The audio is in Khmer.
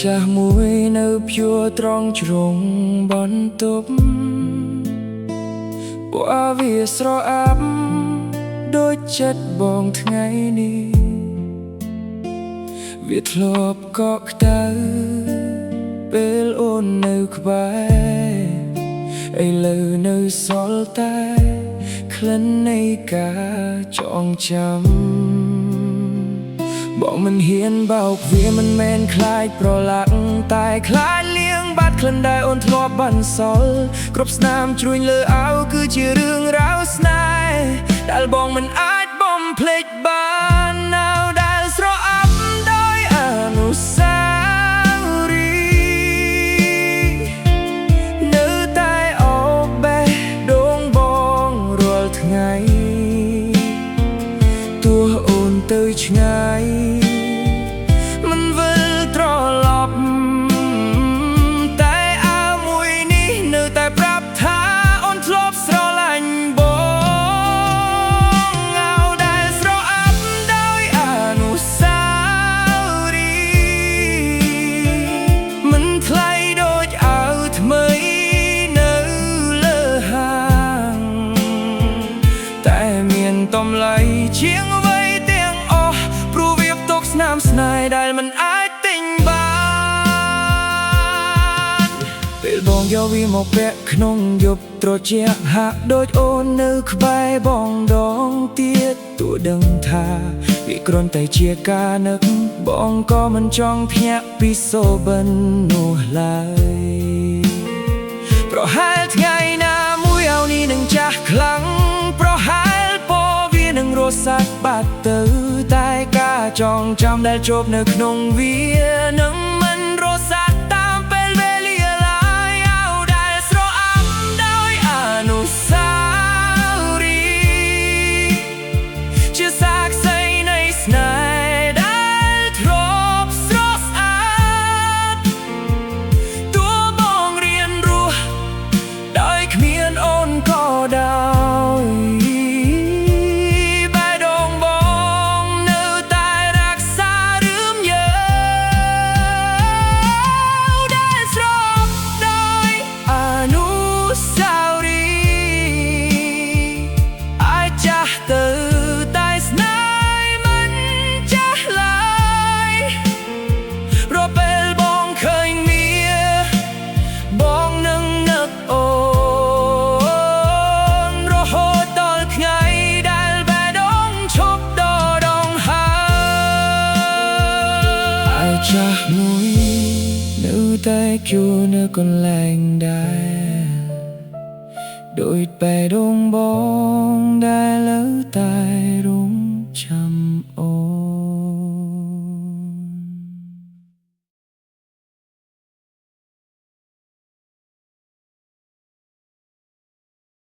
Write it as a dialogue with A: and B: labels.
A: ចាស់មួយនៅភួរត្រង់ជ្រុងបន្ទប់ពណ៌វាស្រអាប់ដូចចិត្តបងថ្ងៃនេះវាធ្លាប់កក់ក្តៅពេលអូននៅក្បែរឥឡូវនៅសល់តែក្លិននៃការចងចាំបងមិនហ៊ានបោកវាមិនមែនខ្លាចប្រឡាក់តែខ្លាចលៀងបាត់ក្លិនដែលអូនធ្លាប់បន្សល់គ្រប់ស្នាមជ្រួញលើអាវគឺជារឿងរ៉ាវស្នេហ៍ដែលបងមិនអាចបំភ្លេចបានណាវដែលស្រអាប់ដោយអនុស្សាវរីយ៍នៅតែអបេះដូងបងរាល់ថ្ងៃទោះអូនទៅឆ្ងាយតំលៃជាងអ្វីទាំងអស់ព្រោះវាផ្ទុកស្នាមស្នេហ៍ដែលមិនអាចទិញបានពេលបងយកវាមកពាក់ក្នុងយប់ត្រជាក់ហាក់ដូចអូននៅក្បែរបងដងទៀតទោះដឹងថាវាគ្រាន់តែជាការនឹកបងក៏មិនចង់ភ្ញាក់ពីសូបិននោះឡើយប្រហែលថ្ងៃណាមួយអោនេះនឹងចាស់ខ្លាំងប្រហែលរសាត់បាត់ទៅតែការចងចាំដែលជាប់នៅក្នុងវានឹងមិនរសាត់តាមពេលវេលាឡើយអោដែលស្រអាប់ដោយអនុស្សាវរីយ៍ជាសាក្សីនៃស្នេហ៍ដែលធ្លាប់ស្រស់ស្អាតទោះបងរៀនរស់ដោយគ្មានអូនក៏ដោយចាស់មួយនៅតែជួនៅកន្លែងដែរដូចបែរដងបងដែល